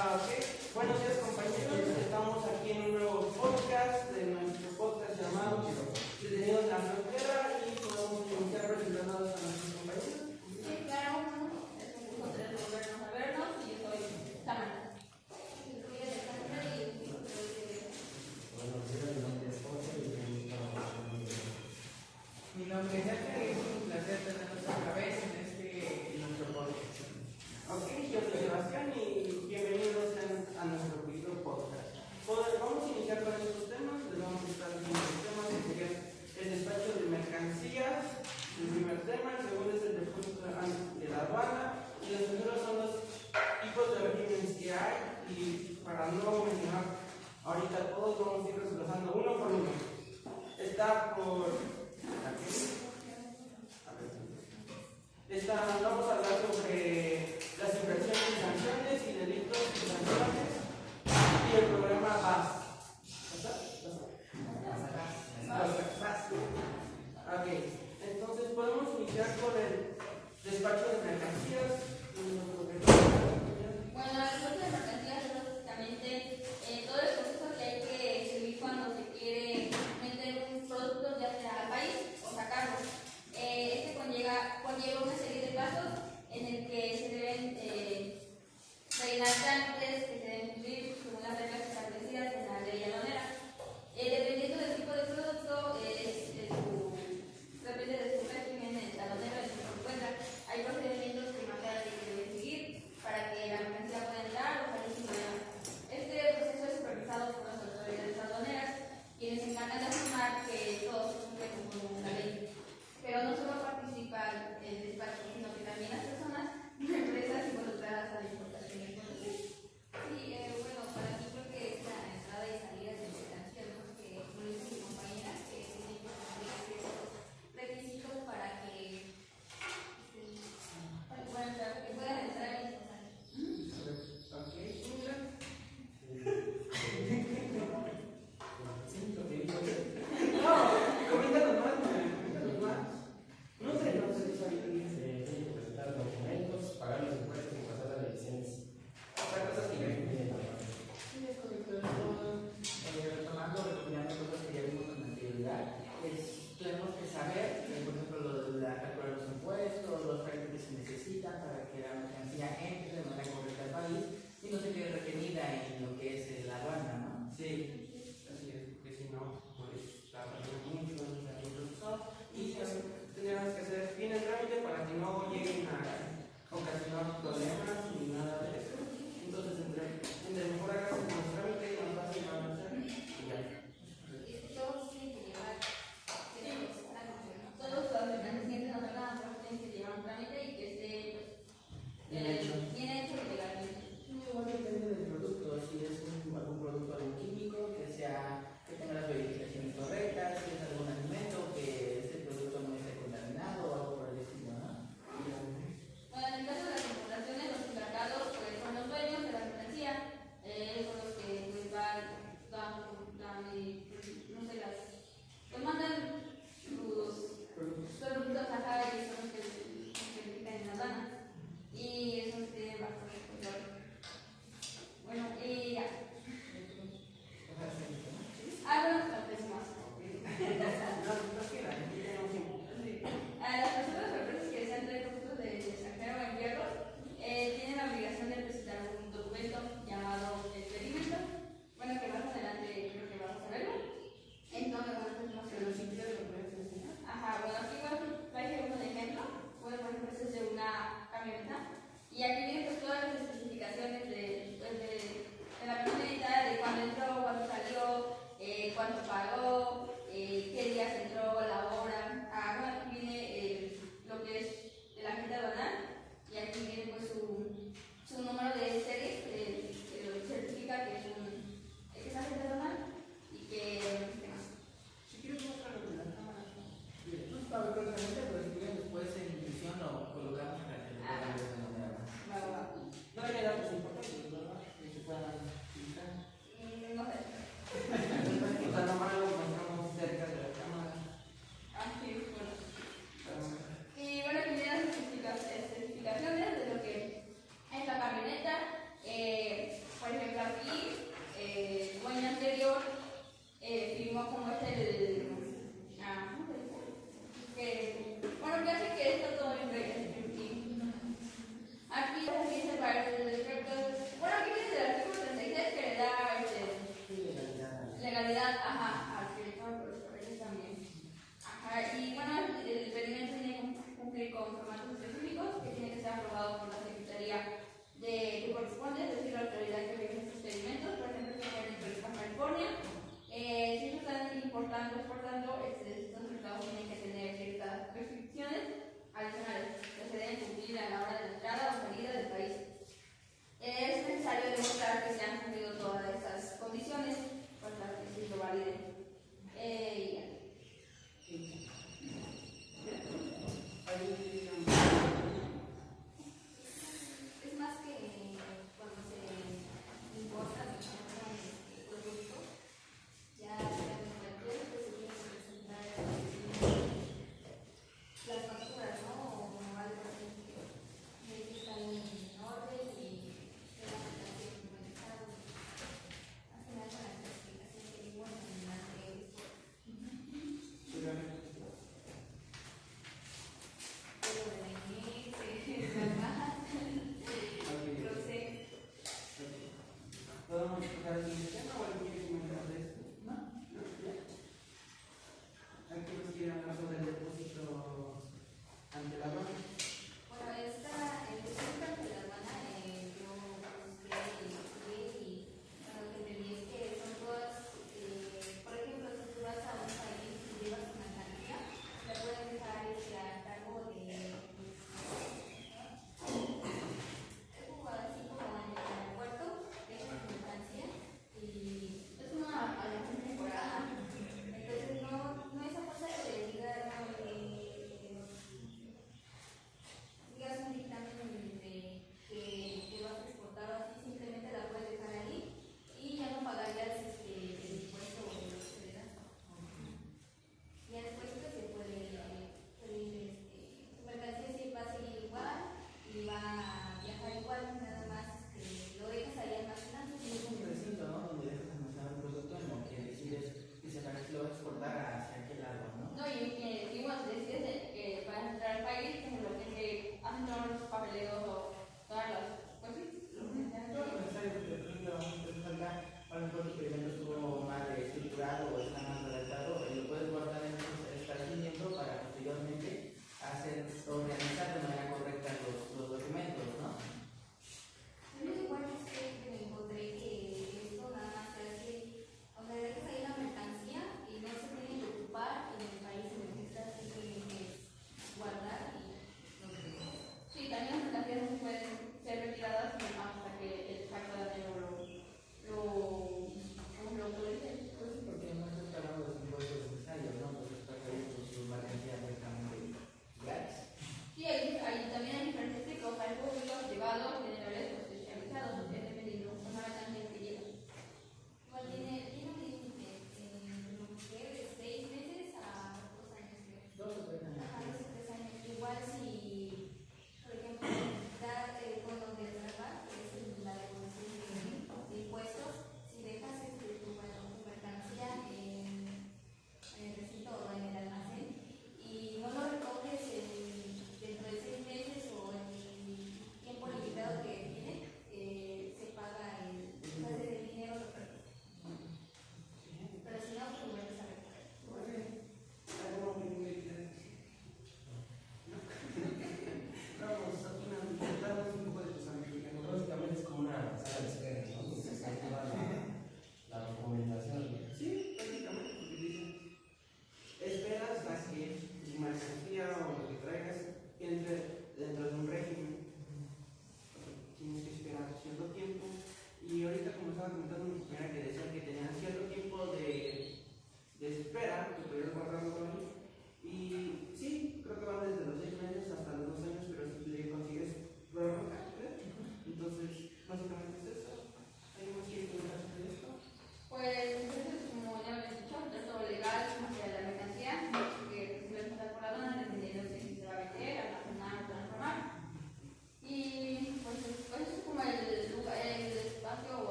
Ok, buenos días compañeros, estamos aquí en un nuevo podcast de nuestro podcast llamado Detenidos en la Frontera y podemos iniciar presentándonos a nuestros compañeros. Sí, claro, es un gusto volvernos a vernos y yo soy Samantha. Mi nombre es Ángel y es un placer tenerlos otra vez en nuestro podcast. Ok, yo soy Sebastián y bienvenidos a nuestro querido podcast. Vamos a iniciar con estos temas, les vamos a estar diciendo los temas que serían el despacho de mercancías, el primer tema, el segundo es el depósito de la aduana y los terceros son los tipos de regímenes que hay y para no mencionar ahorita todos vamos a ir desglosando uno por uno. Está por... Vamos a hablar sobre las infracciones y sanciones y delitos y sanciones y el programa BAS. Ok, entonces podemos iniciar con el despacho de mercancías. Bueno, el despacho de mercancías es básicamente todo el proceso que hay que seguir cuando se quiere meter un producto ya sea al país o sacarlo. Conlleva una serie de pasos en el que se deben rellenar trámites que se deben cumplir según las reglas establecidas en la ley aduanera. Dependiendo del tipo de producto, depende de su régimen aduanero en el que se encuentra. Hay procedimientos que marcan que se deben seguir para que la mercancía pueda entrar o salir sin problema. Este proceso es supervisado por las autoridades aduaneras, quienes se encargan de afirmar que todo se cumple con la ley. Pero no solo participan en el despacho, sino que también las personas y empresas involucradas a la importación y exportación. Sí, bueno, para mí creo que es la entrada y salida de mercancías, ¿no? Que como dice mi compañera, que tiene ciertos requisitos para que puedan entrar y salir. Ok, coméntanos más. No sé si sabía. Presentar documentos, pagar los impuestos y pasar las elecciones. Otra cosa que Sí, es correcto. Retomando, recopilando cosas que ya vimos con anterioridad, tenemos que saber, por ejemplo, calcular los impuestos, los trámites que se necesitan para que la mercancía entre de manera correcta al país y no se quede retenida en lo que es la aduana, ¿no? sí, así es, porque si no, pues tardan mucho en salir el proceso y pues tendremos que hacer bien el trámite para que no lleguen a ocasionar problemas ni nada de eso. Entonces, entre mejor hagas el trámite y más fácil va a avanzar y ya. Todos tienen que llevar todos los mercancías no nada, tienen que llevar un trámite y que esté bien hecho legalmente. Igual depende del producto, si es algún producto algún químico, que tenga las verificaciones correctas, si es algún alimento, que este producto no esté contaminado o algo por el estilo, ¿no? Bueno, en el caso de las importaciones, los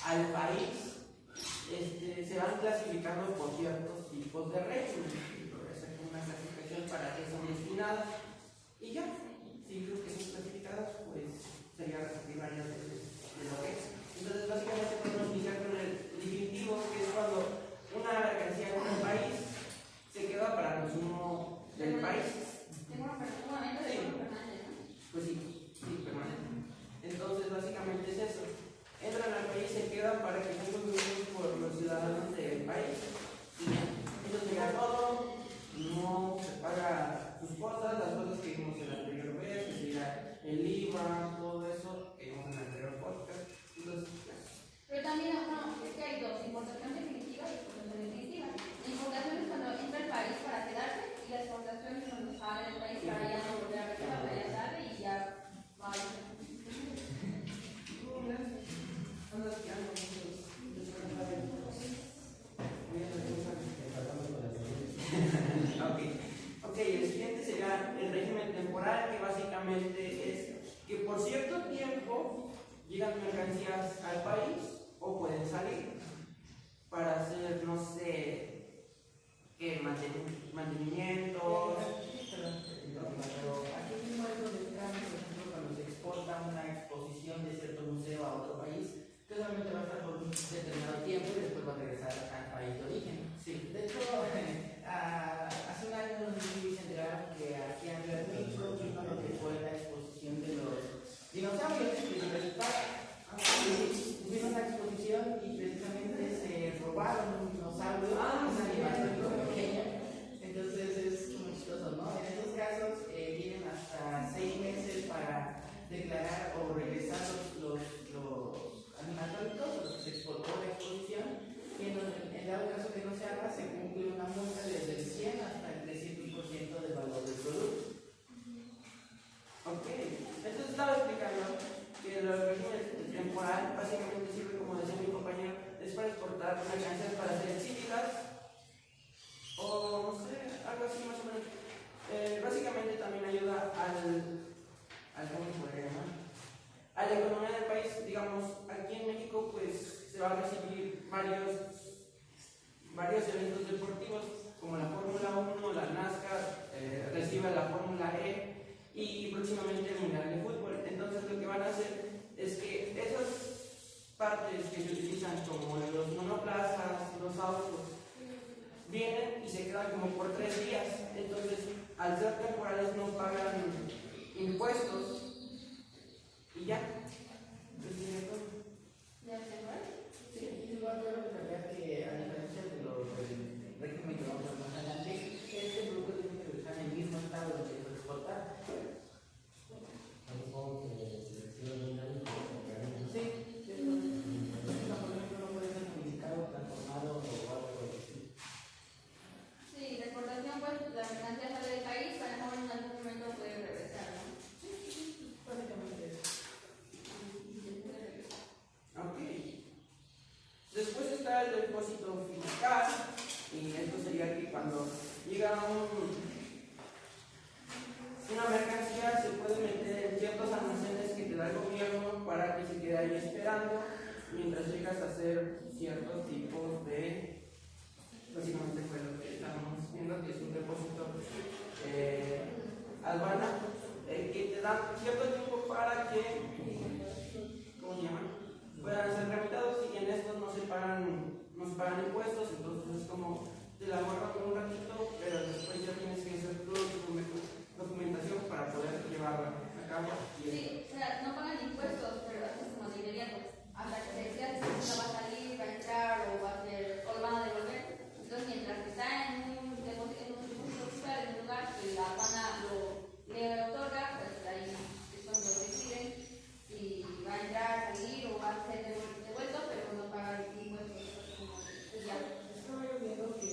al país, se van clasificando por ciertos tipos de régimen. Es una clasificación para qué son destinadas. Y ya, si creo que son clasificadas, pues sería repetir varias veces de lo que es. Entonces, básicamente podemos iniciar con el definitivo, que es cuando una mercancía en un país se queda para consumo del país. Tengo un momento de permanente, ¿no? Pues sí, permanente. Entonces, básicamente es eso. Entran al país, se quedan para que sean consumidos por los ciudadanos del país. Y ya, eso sería todo. No se paga sus cosas, las cosas que vimos en la anterior vez, que sería el IVA, todo eso que vimos en el anterior podcast. Entonces, ya. Pero también, no, es que hay dos, importación definitiva y exportación definitiva. La importación es cuando entra al país para quedarse y la exportación es cuando sale del país para ya no volver a regresar, para ya sale y ya va a ir. Andas quedando muchos. Ok, el siguiente será el régimen temporal, que básicamente es que por cierto tiempo llegan mercancías al país o pueden salir para hacer, no sé, mantenimientos. Aquí mismo es donde está, por ejemplo, cuando se exporta una exposición de cierto museo a otro país, que solamente va a estar por un determinado tiempo y después va a regresar al país de origen. Sí. De hecho, hace un año nos se enteraron que aquí en México vino lo que fue la exposición de los dinosaurios de Libertad. Vino una exposición y precisamente se robaron un dinosaurio, una animación pequeña. Entonces es como chistoso, ¿no? En estos casos tienen hasta 6 meses para declarar o regresar los animatóricos, los que se exportó la exposición, y en dado caso que no se haga, se cumple una multa desde el 100 hasta el 300% del valor del producto. Ok, entonces estaba explicando que el régimen temporal básicamente sirve, como decía mi compañero, es para exportar mercancías para hacer exhibidas o no sé, algo así más o menos. Básicamente también ayuda ¿cómo se podría llamar? A la economía del país. Digamos, aquí en México pues se van a recibir varios eventos deportivos como la Fórmula 1, la NASCAR, recibe la Fórmula E y próximamente el Mundial de Fútbol. Entonces lo que van a hacer es que esas partes que se utilizan como los monoplazas, los autos, vienen y se quedan como por 3 días. Entonces, al ser temporales no pagan impuestos y ya. ¿Ya se fue? Sí, igual quiero recalcar que a diferencia del régimen que vamos a ver más adelante, este producto tiene que estar en el mismo estado donde se exportar. Sí, por ejemplo, no puede ser modificado, transformado o algo por el estilo. Sí, la exportación, pues la mercancía sale del país, a lo mejor en algún momento puede regresar, ¿no? Básicamente eso. Ok. Después está el depósito fiscal, y esto sería que cuando llega una mercancía se puede meter en ciertos almacenes que te da el gobierno para que se quede ahí esperando mientras llegas a hacer ciertos tipos de. Básicamente fue lo que estábamos viendo, que es un depósito aduana, que te dan cierto tiempo para que, ¿cómo se llama?, puedan ser tramitados, y en estos no se pagan impuestos. Entonces es como te la guardan por un ratito, pero después ya tienes que hacer toda tu documentación para poder llevarla a cabo. Sí, o sea, no pagan impuestos, pero es como de inmediato. Hasta que se decida si va a salir, va a entrar o va a ser, o lo van a devolver. Entonces, mientras que está en un depósito fiscal, en un lugar que la aduana le otorga, pues ahí es cuando deciden si va a entrar, salir o va a ser devuelto, pero no paga impuestos. Pues ya. Estaba yo viendo que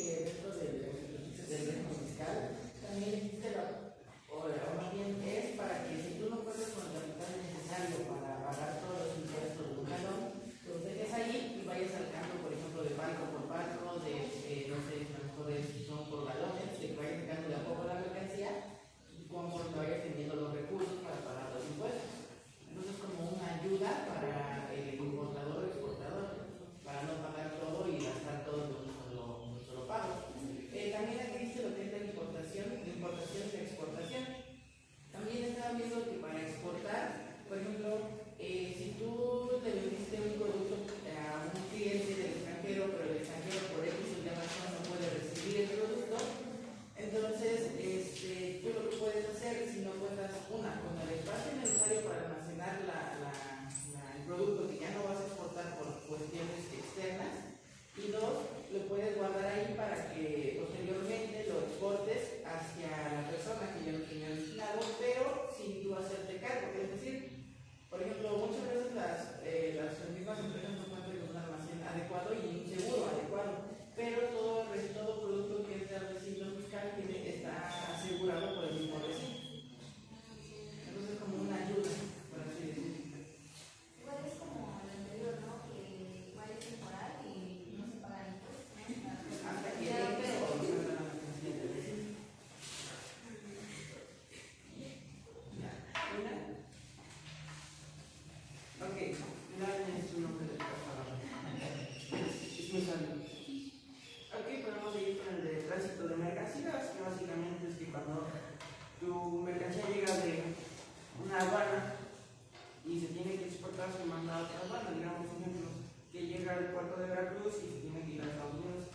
cruzar el puerto de Veracruz y se tiene que ir a Estados Unidos.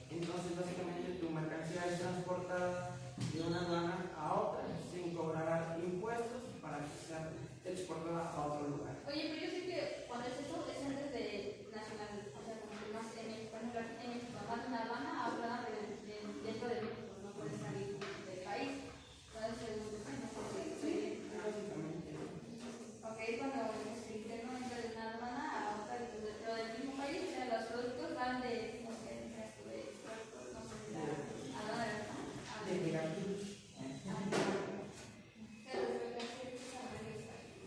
Entonces, básicamente, tu mercancía es transportada de una aduana a otra sin cobrar impuestos para que sea exportada a otro lugar. Oye, pero yo sé que cuando es eso, es antes de nacional, o sea, como que más por ejemplo, aquí en México, más de una aduana a otra aduana, pero dentro de México, no puedes salir del país. Entonces, no sé Sí, básicamente. ok, cuando se interno entra de una aduana a otra dentro del mismo país, o sea, los productos van de, no sé, no sé, de la aduana, ¿no? De Veracruz.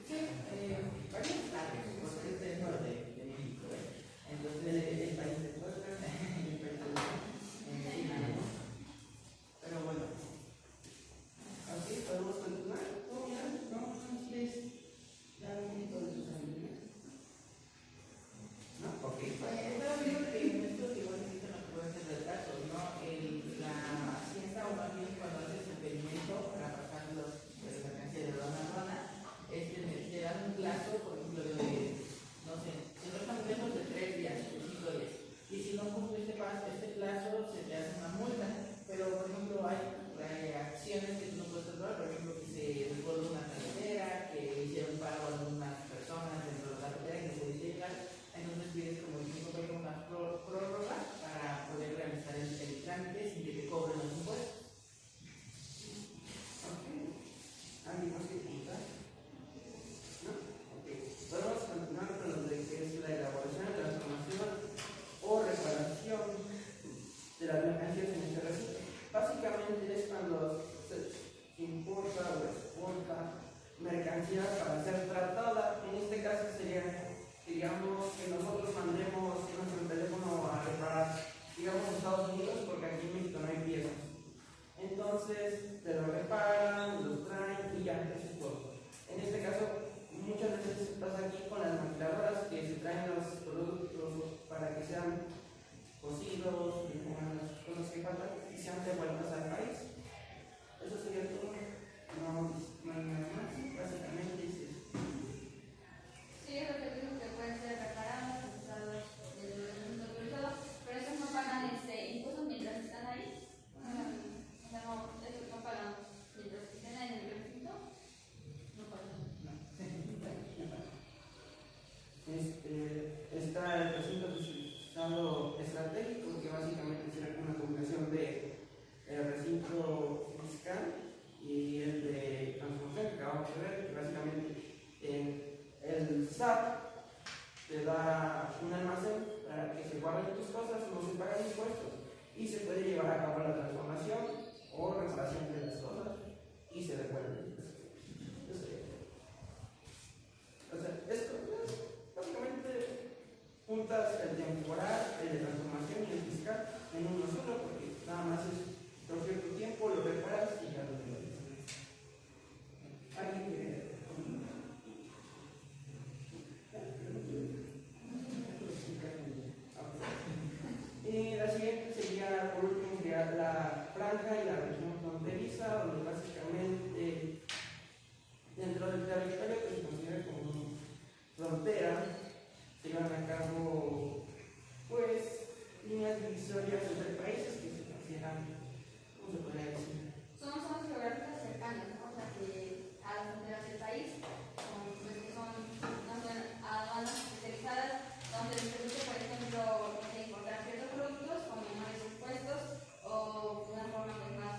Sí, varios estados, porque es dentro de México. Entonces, el país de Puebla, el país de ¿no? Pero bueno. Ok, podemos continuar. Oh, mira, no, ¿quieres dar un poquito de tus amigos? ¿No? Ok. Estaba viendo que en estos igual existen los problemas de datos, ¿no? La hacienda, o más bien cuando haces el pedimento para pasar los mercancías de aduana a aduana, te dan un plazo, por ejemplo, de, no sé, si no estamos lejos de 3 días o 5 días. Y si no cumpliste este plazo, se te hace una multa. Pero, por ejemplo, hay acciones que tú no puedes controlar, por ejemplo, que se desbordó una carretera, que hicieron paro a algunas personas dentro de la carretera y no pudiste llegar. Entonces pides como el tiempo que una prórroga para poder realizar el trámite sin que te cobren los impuestos. Ok. ¿Alguien más que preguntar? ¿No? Ok. Podemos continuar con lo que es la elaboración, transformación o reparación de las mercancías en este recinto. Básicamente es cuando se importa o exporta mercancías para ser tratada. En este caso sería, digamos, que nosotros mandemos nuestro teléfono a reparar, digamos, a Estados Unidos, porque aquí en México no hay piezas. Entonces, te lo reparan, lo traen y ya, eso es todo. En este caso, muchas veces pasa aquí con las maquiladoras que se traen los productos para que sean cocidos, y pongan las cosas que faltan y sean devueltas al país. Eso sería todo. No hay nada más. Básicamente es eso. Sí, es lo que digo que pueden ser reparados, usados, pero esos no pagan impuestos mientras están ahí. O sea, no, esos no pagan mientras estén en el recinto, no pagan. Está el recinto estado estratégico, que básicamente será una combinación de el recinto fiscal y el de transformación que acabamos de ver, que básicamente el SAT te da un almacén para que se guarden tus cosas, no se pagan impuestos y se puede llevar a cabo la transformación o reparación de las cosas y se devuelven. O sea, esto es básicamente juntas el temporal, el de transformación y el fiscal en uno solo, porque nada más es por cierto tiempo, lo reparas y ya lo devuelves. ¿Alguien quiere? Y la siguiente sería, por último, sería la franja y la región fronteriza, donde básicamente dentro del territorio que se considera como frontera, se llevan a cabo, pues, líneas divisorias entre países que se consideran, ¿cómo se podría decir? Son zonas geográficas cercanas, ¿no? O sea, que a las fronteras del país, pues, que son aduanas especializadas, donde se permite, por ejemplo, importar ciertos productos con menores impuestos o de una forma pues, más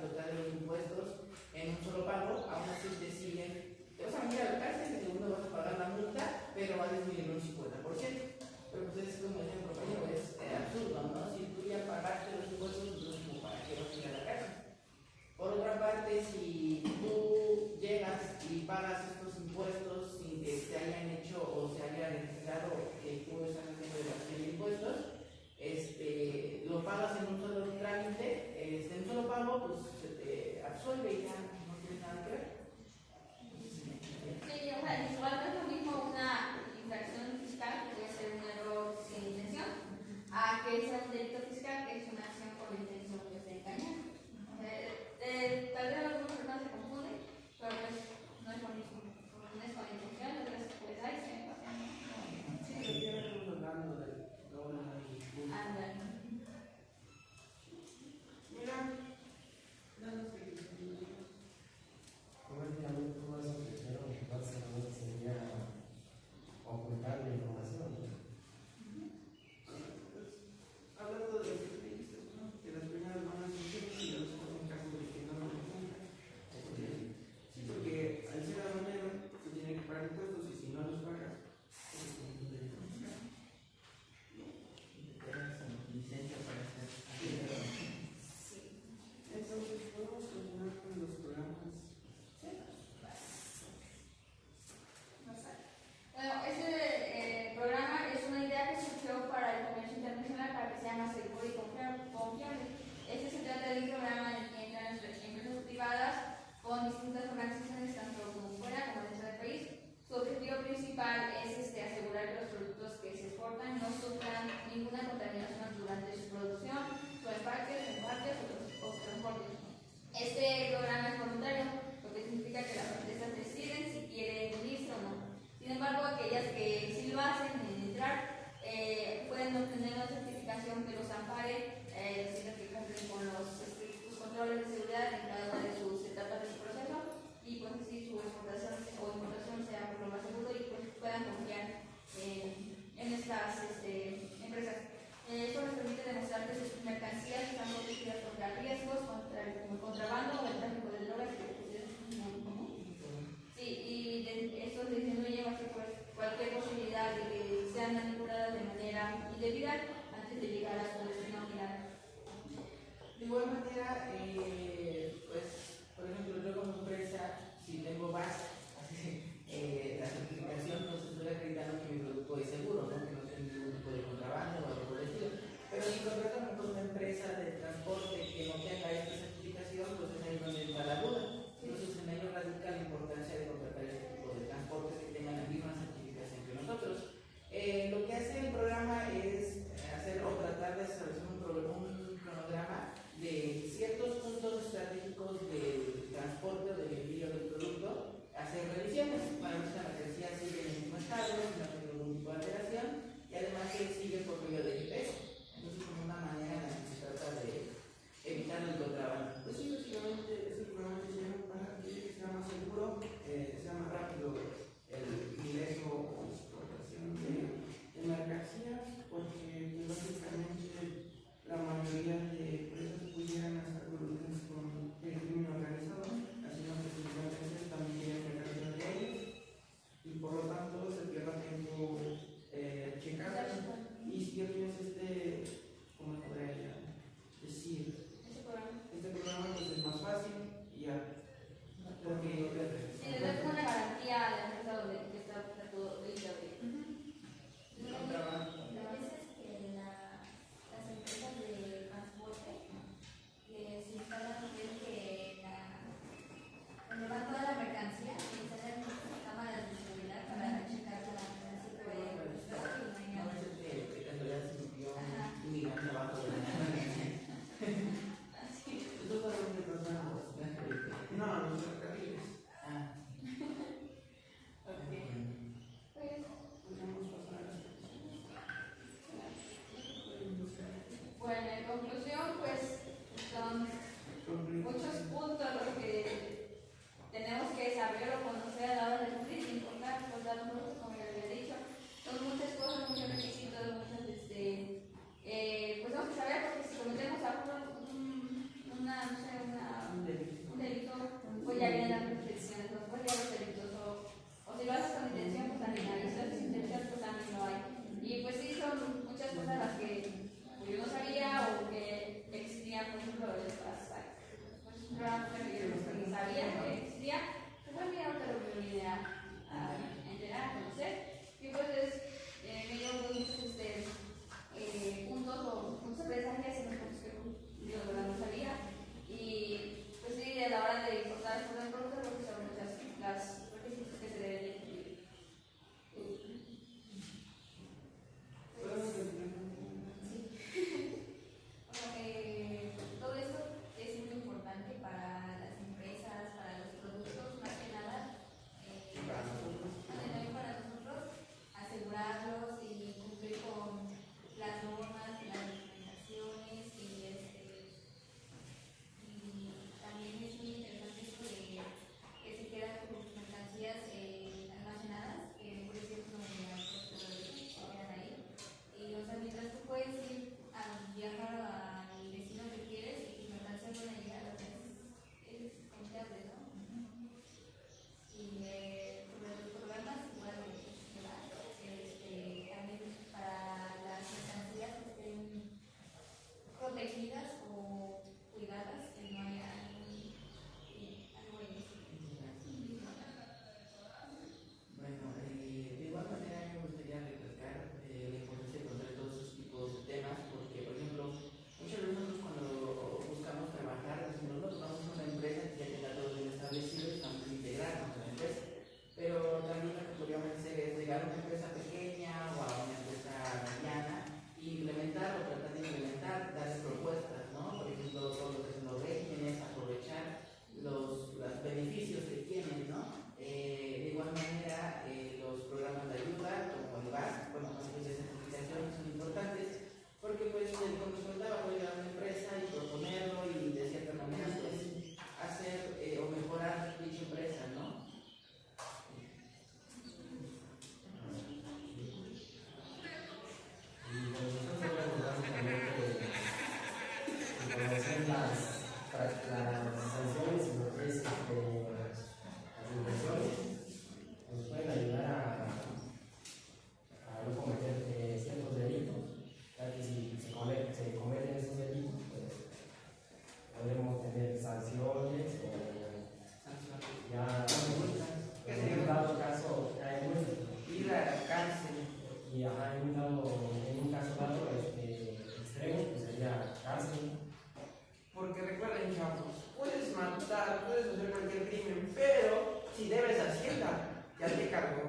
total de los impuestos en un solo pago, aún así te siguen, te vas a venir a la cárcel, el segundo vas a pagar la multa, pero va a disminuir un 50%. Pero pues es como decía el compañero, es absurdo, ¿no? Si tú ya pagaste los impuestos, entonces como para qué vas a ir a la cárcel. Por otra parte, si tú llegas y pagas estos impuestos sin que te hayan hecho o se haya registrado que tú estás haciendo evasión de impuestos, lo pagas en un solo trámite, en un solo pago, pues se te absuelve y ya no tienes nada que ver. Sí, o sea, igual no es lo mismo una infracción fiscal, que puede ser un error sin intención, a que sea un delito fiscal, que es una acción por la intención de engañar. Tal vez algunas personas se confunden, pero pues no es lo mismo. Una es con intención, otra es pues ahí se me pasa. Sí, lo que ya estamos hablando de la Ándale. Mira, danos que Prácticamente todo eso que dijeron, básicamente sería ocultar la información. hablando de lo que tú dijiste, ¿no? Que las primeras van a ser y los en caso de que no lo cumplan. Sí, porque al ser aduanero se tiene que pagar impuestos y si no los pagas, pues es un delito fiscal. Te quedas sin licencia para hacer. Entonces, podemos continuar con los programas. Bueno, este programa es una idea que surgió para el comercio internacional para que sea más seguro y confiable. Se trata de un programa en el que entran empresas privadas con distintas organizaciones, tanto como fuera como dentro del país. Su objetivo principal es asegurar que los productos que se exportan no sufran ninguna contaminación durante su producción, su empaque, desembarque o su transporte. Este programa es voluntario, lo que significa que las empresas deciden si quieren unirse o no. Sin embargo, aquellas que sí lo hacen en entrar pueden obtener una certificación que los ampare, diciendo que cumplen con los estrictos controles de seguridad en cada una de sus etapas de su proceso y pues así su exportación o importación sea por lo más seguro y pues puedan confiar en estas empresas. Esto les permite demostrar que sus mercancías están protegidas contra riesgos, contra el contrabando o el tráfico de drogas, que pues, es muy común. Sí, y esto disminuye cualquier posibilidad de que sean manipuladas de manera indebida antes de llegar a su destino final. De igual manera, pues, por ejemplo, yo como empresa, si tengo VAS, la certificación, pues estoy acreditando que mi producto es seguro, ¿no? Que no tiene ningún tipo de contrabando o algo por el estilo. Pero si contratamos con una empresa de transporte que no tenga esta certificación, pues es ahí donde está la duda. Entonces, en ello radica la importancia de contratar este tipo de transportes que tengan la misma certificación que nosotros. Lo que hace el programa es hacer o tratar de establecer un cronograma de ciertos puntos estratégicos del transporte o del envío del producto, hacer revisiones para ver si la mercancía sigue en el mismo estado, si no tiene ningún tipo de alteración y además que sigue por medio de GPS. Entonces, como una manera en la que se trata de evitar el contrabando. Pues sí, básicamente es el programa que se llama para que sea más seguro, sea más rápido el ingreso o exportación de mercancías, porque pues, básicamente la mayoría de empresas pudieran hacer colusiones con el crimen organizado, haciendo que sus mercancías también lleguen mercancías de ellos y por lo tanto se pierda tiempo checando. Y si ya tienes ¿cómo podría decir? Este programa pues es más fácil y ya. Porque Sí, le das una garantía a la empresa donde está todo listo. A veces que las empresas de transporte les instalan donde va toda la mercancía, instalan cámaras de seguridad para checar la mercancía que vaya por el estado y no hay No nada. es que casualidad se limpió un migrante abajo de la eso es algo que pasa en los ferrocarriles. Ah, Podemos pasar a las peticiones. Bueno, en conclusión, pues son muchos puntos los que tenemos que saber o conocer a la hora de cumplir, sin contar los datos brutos, como ya había dicho. Son muchas cosas, muchos requisitos, muchas, pues tenemos que saber porque si cometemos una las sanciones y lo que es las infracciones nos pueden ayudar a no cometer ciertos delitos, ya que si se cometen esos delitos, pues podremos tener sanciones o ya en un dado caso hay Ir a la cárcel. y ajá, en un caso dado extremo, pues sería cárcel. Porque recuerden, chavos, puedes matar, puedes hacer cualquier crimen, pero si debes a Hacienda, ya te cargó.